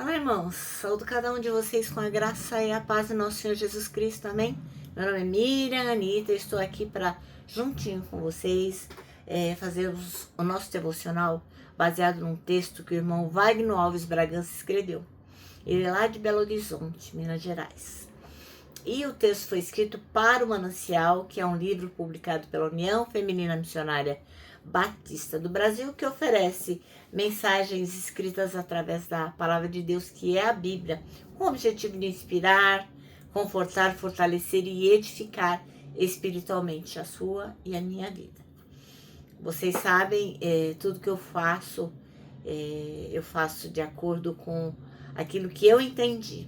Olá, irmãos. Saúdo cada um de vocês com a graça e a paz do nosso Senhor Jesus Cristo, amém? Meu nome é Miriam Anitta, estou aqui para, juntinho com vocês, fazer o nosso devocional baseado num texto que o irmão Wagner Alves Bragança escreveu. Ele é lá de Belo Horizonte, Minas Gerais. E o texto foi escrito para o Manancial, que é um livro publicado pela União Feminina Missionária Batista do Brasil, que oferece mensagens escritas através da palavra de Deus, que é a Bíblia, com o objetivo de inspirar, confortar, fortalecer e edificar espiritualmente a sua e a minha vida. Vocês sabem, tudo que eu faço de acordo com aquilo que eu entendi.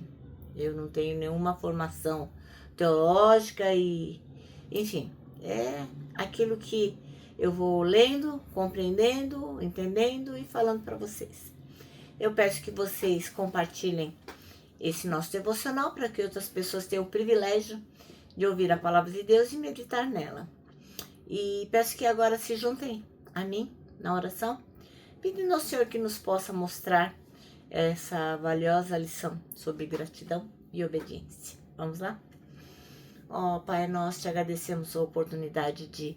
Eu não tenho nenhuma formação teológica e, enfim, é aquilo que eu vou lendo, compreendendo, entendendo e falando para vocês. Eu peço que vocês compartilhem esse nosso devocional para que outras pessoas tenham o privilégio de ouvir a palavra de Deus e meditar nela. E peço que agora se juntem a mim na oração, pedindo ao Senhor que nos possa mostrar essa valiosa lição sobre gratidão e obediência. Vamos lá? Pai, nós te agradecemos a oportunidade de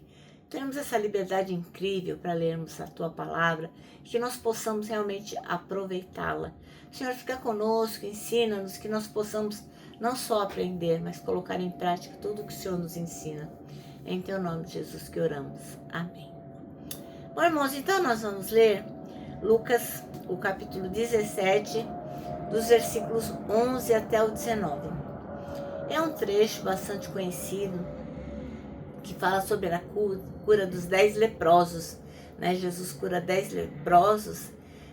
termos essa liberdade incrível para lermos a Tua Palavra, que nós possamos realmente aproveitá-la. Senhor, fica conosco, ensina-nos, que nós possamos não só aprender, mas colocar em prática tudo o que o Senhor nos ensina. Em Teu nome, Jesus, que oramos. Amém. Bom, irmãos, então nós vamos ler Lucas, o capítulo 17, dos versículos 11 até o 19. É um trecho bastante conhecido, que fala sobre a cura dos 10 leprosos, né? Jesus cura 10 leprosos,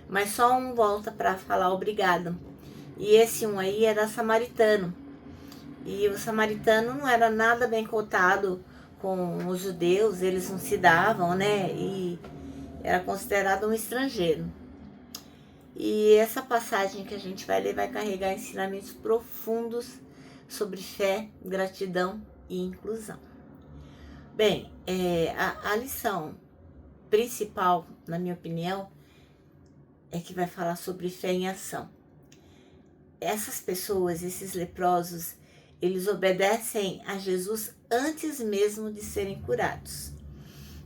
mas só um volta para falar obrigado. E esse um aí era samaritano. E o samaritano não era nada bem cotado com os judeus, eles não se davam, né? E era considerado um estrangeiro. E essa passagem que a gente vai ler vai carregar ensinamentos profundos sobre fé, gratidão e inclusão. Bem, a lição principal, na minha opinião, é que vai falar sobre fé em ação. Essas pessoas, esses leprosos, eles obedecem a Jesus antes mesmo de serem curados,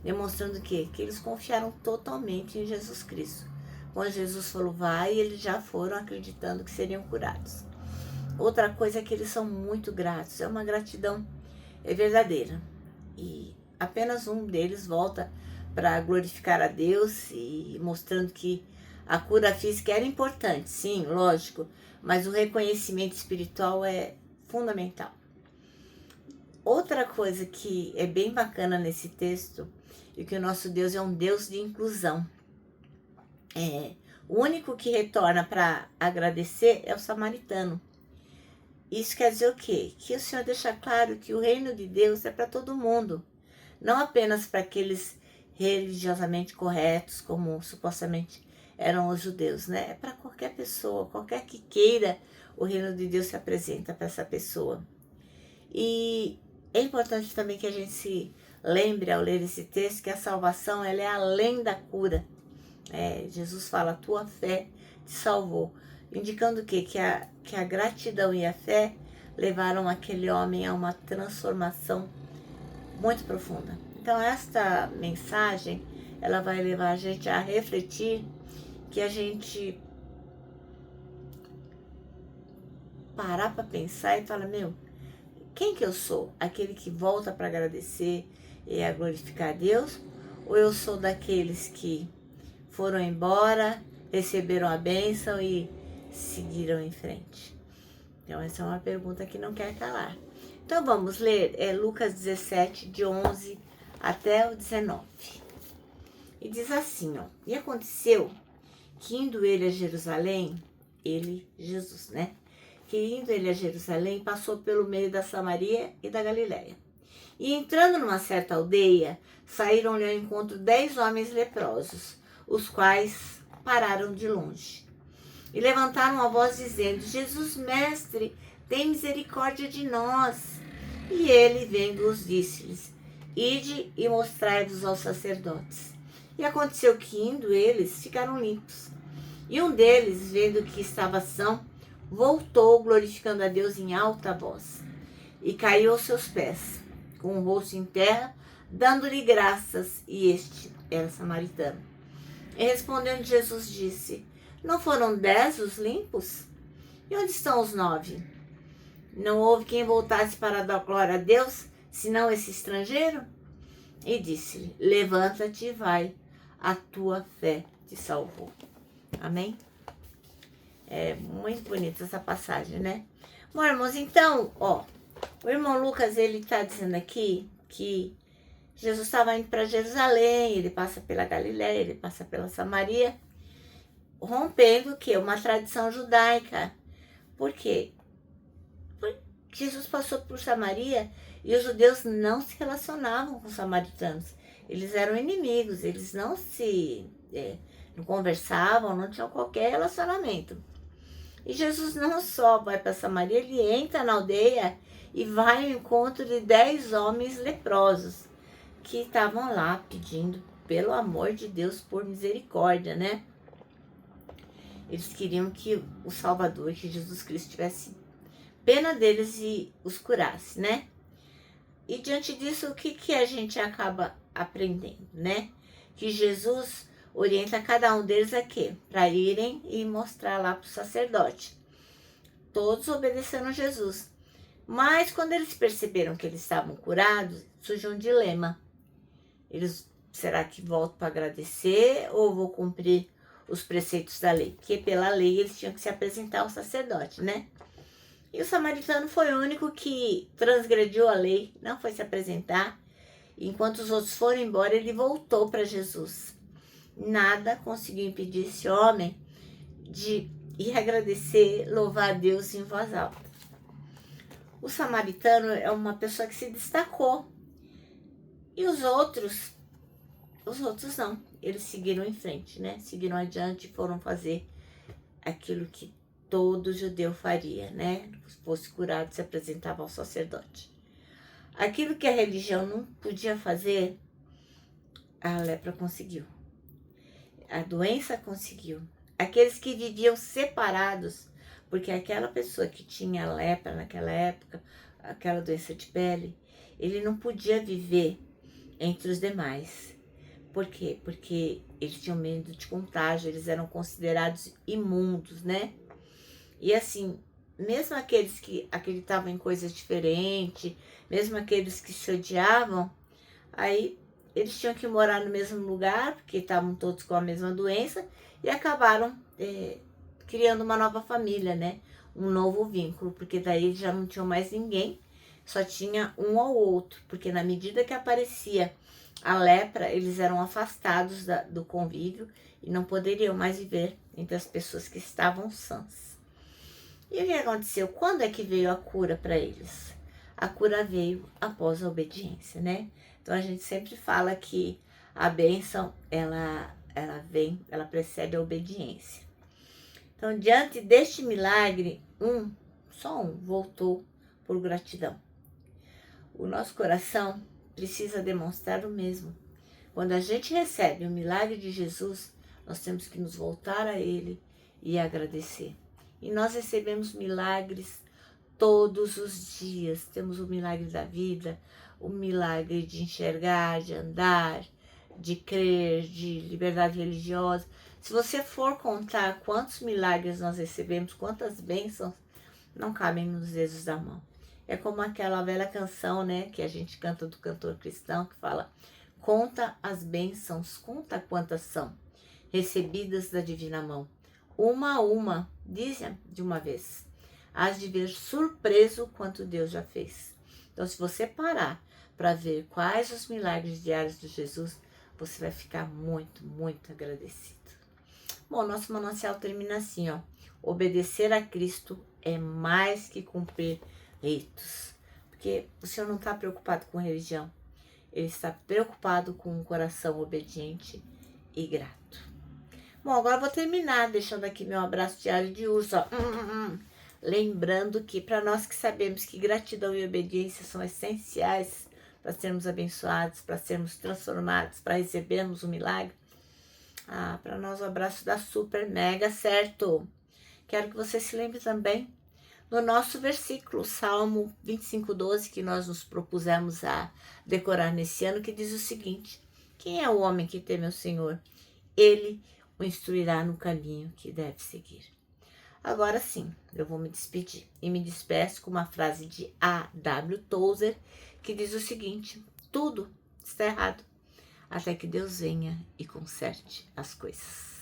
demonstrando que eles confiaram totalmente em Jesus Cristo. Quando Jesus falou vai, eles já foram acreditando que seriam curados. Outra coisa é que eles são muito gratos, é uma gratidão verdadeira. E apenas um deles volta para glorificar a Deus e mostrando que a cura física era importante, sim, lógico, mas o reconhecimento espiritual é fundamental. Outra coisa que é bem bacana nesse texto é que o nosso Deus é um Deus de inclusão. O único que retorna para agradecer é o samaritano. Isso quer dizer o quê? Que o Senhor deixa claro que o reino de Deus é para todo mundo, não apenas para aqueles religiosamente corretos, como supostamente eram os judeus, né? É para qualquer pessoa, qualquer que queira, o reino de Deus se apresenta para essa pessoa. E é importante também que a gente se lembre ao ler esse texto que a salvação ela é além da cura. Jesus fala, a tua fé te salvou. Indicando o quê? Que a gratidão e a fé levaram aquele homem a uma transformação muito profunda. Então esta mensagem, ela vai levar a gente a refletir, que a gente parar para pensar e falar, quem que eu sou? Aquele que volta para agradecer e a glorificar a Deus? Ou eu sou daqueles que foram embora, receberam a bênção e seguiram em frente? Então essa é uma pergunta que não quer calar. Então vamos ler Lucas 17, de 11 até o 19. E diz assim, e aconteceu que indo ele a Jerusalém, Jesus, né? Que indo ele a Jerusalém, passou pelo meio da Samaria e da Galiléia. E entrando numa certa aldeia, saíram-lhe ao encontro 10 homens leprosos, os quais pararam de longe. E levantaram a voz dizendo, Jesus, mestre, tem misericórdia de nós. E ele, vendo-os, disse-lhes, ide e mostrai-vos aos sacerdotes. E aconteceu que, indo eles, ficaram limpos. E um deles, vendo que estava são, voltou glorificando a Deus em alta voz e caiu aos seus pés, com o rosto em terra, dando-lhe graças, e este era samaritano. E respondendo Jesus disse: Não foram 10 os limpos? E onde estão os 9? Não houve quem voltasse para dar glória a Deus, senão esse estrangeiro? E disse-lhe: Levanta-te e vai, a tua fé te salvou. Amém? É muito bonita essa passagem, né? Bom, irmãos, então, o irmão Lucas, ele está dizendo aqui que Jesus estava indo para Jerusalém, ele passa pela Galiléia, ele passa pela Samaria, rompendo o quê? Uma tradição judaica. Por quê? Porque Jesus passou por Samaria e os judeus não se relacionavam com os samaritanos. Eles eram inimigos, eles não não conversavam, não tinham qualquer relacionamento. E Jesus não só vai para Samaria, ele entra na aldeia e vai ao encontro de 10 homens leprosos que estavam lá pedindo, pelo amor de Deus, por misericórdia, né? Eles queriam que o Salvador, que Jesus Cristo, tivesse pena deles e os curasse, né? E diante disso, o que a gente acaba aprendendo, né? Que Jesus orienta cada um deles a quê? Para irem e mostrar lá para o sacerdote. Todos obedeceram a Jesus. Mas quando eles perceberam que eles estavam curados, surgiu um dilema. Será que volto para agradecer ou vou cumprir os preceitos da lei? Porque pela lei eles tinham que se apresentar ao sacerdote, né? E o samaritano foi o único que transgrediu a lei, não foi se apresentar. Enquanto os outros foram embora, ele voltou para Jesus. Nada conseguiu impedir esse homem de ir agradecer, louvar a Deus em voz alta. O samaritano é uma pessoa que se destacou. E os outros não. Eles seguiram em frente, né? Seguiram adiante e foram fazer aquilo que todo judeu faria, né? Se fosse curado, se apresentava ao sacerdote. Aquilo que a religião não podia fazer, a lepra conseguiu. A doença conseguiu. Aqueles que viviam separados, porque aquela pessoa que tinha lepra naquela época, aquela doença de pele, ele não podia viver entre os demais. Por quê? Porque eles tinham medo de contágio, eles eram considerados imundos, né? E assim, mesmo aqueles que acreditavam em coisas diferentes, mesmo aqueles que se odiavam, aí eles tinham que morar no mesmo lugar, porque estavam todos com a mesma doença, e acabaram criando uma nova família, né? Um novo vínculo, porque daí eles já não tinham mais ninguém, só tinha um ao outro, porque na medida que aparecia a lepra, eles eram afastados do convívio e não poderiam mais viver entre as pessoas que estavam sãs. E o que aconteceu? Quando é que veio a cura para eles? A cura veio após a obediência, né? Então a gente sempre fala que a bênção, ela precede a obediência. Então, diante deste milagre, só um voltou por gratidão. O nosso coração precisa demonstrar o mesmo. Quando a gente recebe o milagre de Jesus, nós temos que nos voltar a Ele e agradecer. E nós recebemos milagres todos os dias. Temos o milagre da vida, o milagre de enxergar, de andar, de crer, de liberdade religiosa. Se você for contar quantos milagres nós recebemos, quantas bênçãos, não cabem nos dedos da mão. É como aquela velha canção, né, que a gente canta do cantor cristão, que fala: conta as bênçãos, conta quantas são, recebidas da divina mão. Uma a uma, dizem de uma vez, hás de ver surpreso quanto Deus já fez. Então, se você parar para ver quais os milagres diários de Jesus, você vai ficar muito, muito agradecido. Bom, nosso manancial termina assim, ó. Obedecer a Cristo é mais que cumprir ritos. Porque o Senhor não está preocupado com religião. Ele está preocupado com um coração obediente e grato. Bom, agora eu vou terminar deixando aqui meu abraço diário de urso, ó. Lembrando que para nós que sabemos que gratidão e obediência são essenciais para sermos abençoados, para sermos transformados, para recebermos o milagre, Para nós o abraço dá super mega certo. Quero que você se lembre também do nosso versículo, Salmo 25:12, que nós nos propusemos a decorar nesse ano, que diz o seguinte: quem é o homem que teme ao Senhor? Ele o instruirá no caminho que deve seguir. Agora sim, eu vou me despedir e me despeço com uma frase de A.W. Tozer, que diz o seguinte: tudo está errado até que Deus venha e conserte as coisas.